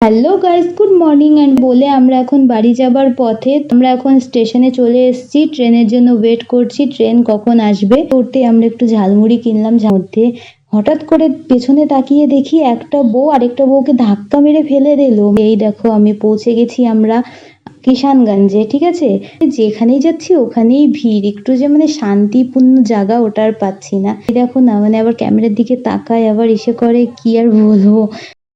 Hello guys, good morning and বলে আমরা এখন বাড়ি যাবার পথে। আমরা এখন স্টেশনে চলে এসেছি, ট্রেনের জন্য ওয়েট করছি, ট্রেন কখন আসবে। উঠতে আমরা একটু ঝালমুড়ি কিনলাম। মধ্যে হঠাৎ করে পেছনে তাকিয়ে দেখি একটা বউ আরেকটা বউকে ধাক্কা মেরে ফেলে দিল। এই দেখো আমি পৌঁছে গেছি আমরা কিষানগঞ্জে, ঠিক আছে। যেখানেই যাচ্ছি ওখানেই ভিড়, একটু যে মানে শান্তিপূর্ণ জায়গা ওটা আর পাচ্ছি না। দেখো না মানে আবার ক্যামেরার দিকে তাকায়, আবার এসে করে কি আর বলবো।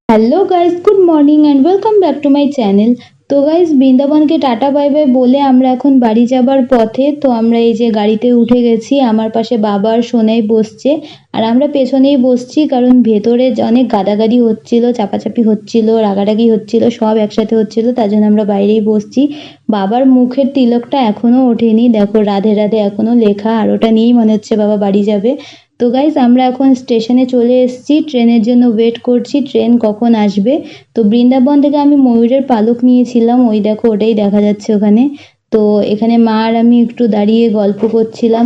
Hello guys, good morning and welcome back to my channel. তো গাইস, বৃন্দাবনকে টাটা বাই বাই বলে আমরা এখন বাড়ি যাবার পথে। তো আমরা এই যে গাড়িতে উঠে গেছি, আমার পাশে বাবা আর সোনাই বসছে আর আমরা পেছনেই বসছি, কারণ ভেতরে অনেক গাদাগাদি হচ্ছিল, চাপাচাপি হচ্ছিল, রাগারাগি হচ্ছিল, সব একসাথে হচ্ছিল, তার জন্য আমরা বাইরেই বসছি। বাবার মুখের তিলকটা এখনো ওঠেনি, দেখো রাধে রাধে এখনো লেখা, আর ওটা নিয়েই মনে হচ্ছে বাবা বাড়ি যাবে। তো গাইস, আমরা এখন স্টেশনে চলে এসেছি, ট্রেনের জন্য ওয়েট করছি, ট্রেন কখন আসবে। তো বৃন্দাবন থেকে আমি ময়ূরের পালক নিয়েছিলাম, ওই দেখো ওটাই দেখা যাচ্ছে ওখানে। তো এখানে মা আর আমি একটু দাঁড়িয়ে গল্প করছিলাম,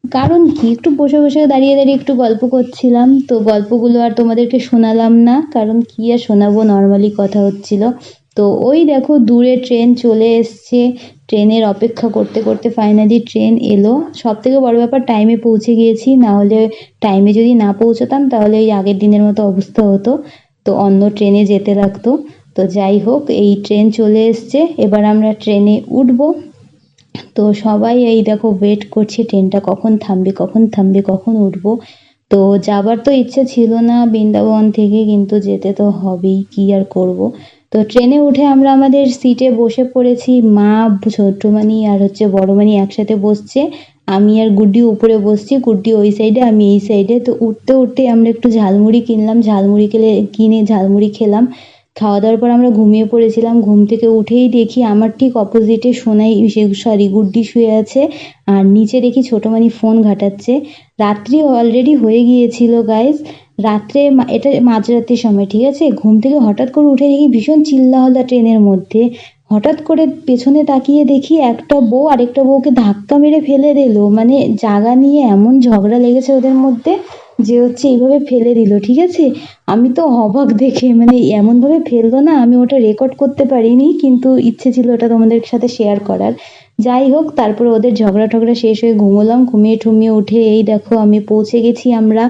কারণ কি একটু বসে বসে দাঁড়িয়ে দাঁড়িয়ে একটু গল্প করছিলাম। তো গল্পগুলো আর তোমাদেরকে শোনালাম না, কারণ কি আর শোনাবো, নর্মালি কথা হচ্ছিল। তো ওই দেখো দূরে ট্রেন চলে এসছে, ট্রেনের অপেক্ষা করতে করতে ফাইনালি ট্রেন এলো। সব থেকে বড় ব্যাপার টাইমে পৌঁছে গিয়েছি, না হলে টাইমে যদি না পৌঁছতাম তাহলে এই আগের দিনের মতো অবস্থা হতো, তো অন্য ট্রেনে যেতে লাগতো। তো যাই হোক, এই ট্রেন চলে এসছে, এবার আমরা ট্রেনে উঠবো। তো সবাই এই দেখো ওয়েট করছে, ট্রেনটা কখন থামবে কখন থামবে কখন উঠবো। তো যাবার তো ইচ্ছে ছিল না বৃন্দাবন থেকে, কিন্তু যেতে তো হবেই, কি আর করব। তো ট্রেনে উঠে আমরা আমাদের সিটে বসে পড়েছি, মা ছোট্টমানি আর বড়মানি একসাথে বসছে, আমি আর গুড্ডি উপরে বসছি, গুড্ডি ওই সাইডে আমি এই সাইডে। তো উঠতে উঠতে আমরা একটু ঝালমুড়ি কিনলাম, কিনে ঝালমুড়ি খেলাম। খাওয়া দাওয়ার পর আমরা ঘুমিয়ে পড়েছিলাম, ঘুম থেকে উঠেই দেখি আমার ঠিক অপোজিটে গুড্ডি শুয়ে আছে, আর নিচে দেখি ছোটমানি ফোন ঘাটাচ্ছে। রাত্রি অলরেডি হয়ে গিয়েছিল গাইস, রাত্রে এটা মাঝরাত্রির সময়, ঠিক আছে। ঘুম থেকে হঠাৎ করে উঠে দেখি ভীষণ চিল্লাহল্লা ট্রেনের মধ্যে। হঠাৎ করে পেছনে তাকিয়ে দেখি একটা বউ আরেকটা বউকে ধাক্কা মেরে ফেলে দিল, মানে জায়গা নিয়ে এমন ঝগড়া লেগেছে ওদের মধ্যে যে এইভাবে ফেলে দিল, ঠিক আছে। আমি তো অবাক দেখে, মানে এমনভাবে ফেললো না, আমি ওটা রেকর্ড করতে পারিনি, কিন্তু ইচ্ছে ছিল ওটা তোমাদের সাথে শেয়ার করার। যাই হোক, তারপরে ওদের ঝগড়া টগড়া শেষ হয়ে ঘুমোলাম, ঘুমিয়ে ঠুমিয়ে উঠে এই দেখো আমি পৌঁছে গেছি আমরা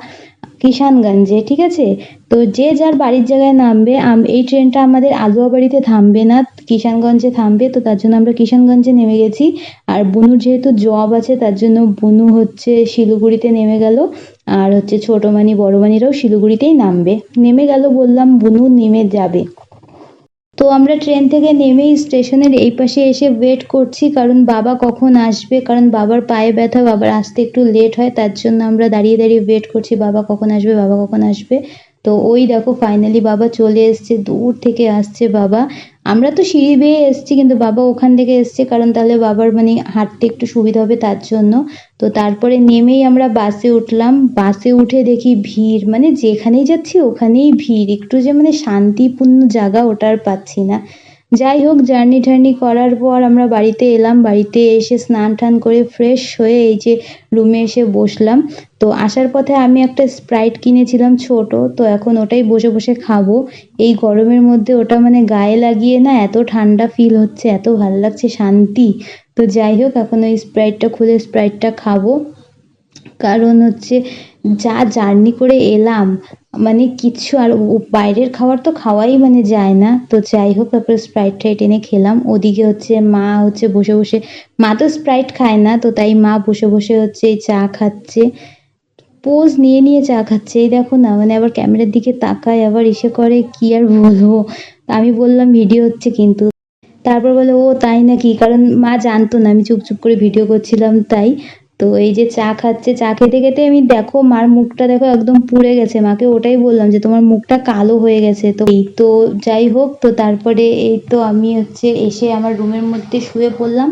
কিষানগঞ্জে, ঠিক আছে। তো যে যার বাড়ির জায়গায় নামবে, এই ট্রেনটা আমাদের আলুয়াবাড়িতে থামবে না, কিষানগঞ্জে থামবে। তো তার জন্য আমরা কিষানগঞ্জে নেমে গেছি। আর বুনুর যেহেতু জব আছে, তার জন্য বুনু শিলিগুড়িতে নেমে গেল, আর ছোটমানি বড়মানিরাও শিলিগুড়িতেই নেমে গেল বললাম, বুনু নেমে যাবে। তো আমরা ট্রেন থেকে নেমেই স্টেশনের এই পাশে এসে ওয়েট করছি, কারণ বাবা কখন আসবে, কারণ বাবার পায়ে ব্যথা, বাবার আসতে একটু লেট হয়, তার জন্য আমরা দাঁড়িয়ে দাঁড়িয়ে ওয়েট করছি বাবা কখন আসবে, বাবা কখন আসবে। তো ওই দেখো ফাইনালি বাবা চলে এসছে, দূর থেকে আসছে বাবা। আমরা তো সিঁড়ি বেয়ে এসছি, কিন্তু বাবা ওখান থেকে এসছে, কারণ তাহলে বাবার মানে হাঁটতে একটু সুবিধা হবে তার জন্য। তো তারপরে নেমেই আমরা বাসে উঠলাম, বাসে উঠে দেখি ভিড়, মানে যেখানেই যাচ্ছি ওখানেই ভিড়, একটু যে মানে শান্তিপূর্ণ জায়গা ওটা আর পাচ্ছি না। যাই হোক, জার্নি টার্নি করার পর আমরা বাড়িতে এলাম, বাড়িতে এসে স্নান টান করে ফ্রেশ হয়ে এই যে রুমে এসে বসলাম। তো আসার পথে আমি একটা স্প্রাইট কিনেছিলাম ছোট, তো এখন ওটাই বসে বসে খাবো এই গরমের মধ্যে। ওটা মানে গায়ে লাগিয়ে না এত ঠান্ডা ফিল হচ্ছে, এত ভালো লাগছে, শান্তি। তো যাই হোক, এখন ওই স্প্রাইটটা খুলে স্প্রাইটটা খাবো, কারণ যা জার্নি করে এলাম, মানে কিচ্ছু আর বাইরের খাবার তো খাওয়াই মানে যায় না। তো যাই হোক, তারপরে স্প্রাইট ট্রাইট এনে খেলাম। ওদিকে মা বসে বসে, মা তো স্প্রাইট খায় না, তো তাই মা বসে বসে এই চা খাচ্ছে, পোজ নিয়ে নিয়ে চা খাচ্ছে। এই দেখো না মানে আবার ক্যামেরার দিকে তাকায়, আবার এসে করে কি আর বলবো। আমি বললাম ভিডিও হচ্ছে কিন্তু, তারপর বলে ও তাই নাকি, কারণ মা জানতো না আমি চুপ চুপ করে ভিডিও করছিলাম তাই। তো এই যে চা খাচ্ছে, চা খেতে খেতে আমি দেখো মার মুখটা দেখো একদম পুড়ে গেছে, মাকে ওটাই বললাম যে তোমার মুখটা কালো হয়ে গেছে। তো এই তো যাই হোক, তো তারপরে এই তো আমি এসে আমার রুমের মধ্যে শুয়ে পড়লাম।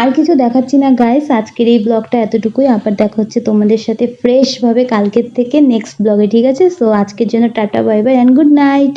আর কিছু দেখাচ্ছি না গাইস, আজকের এই ব্লগটা এতটুকুই, আবার দেখা হচ্ছে তোমাদের সাথে ফ্রেশ ভাবে কালকের থেকে নেক্সট ব্লগে, ঠিক আছে। সো আজকের জন্য tata bye bye and good night.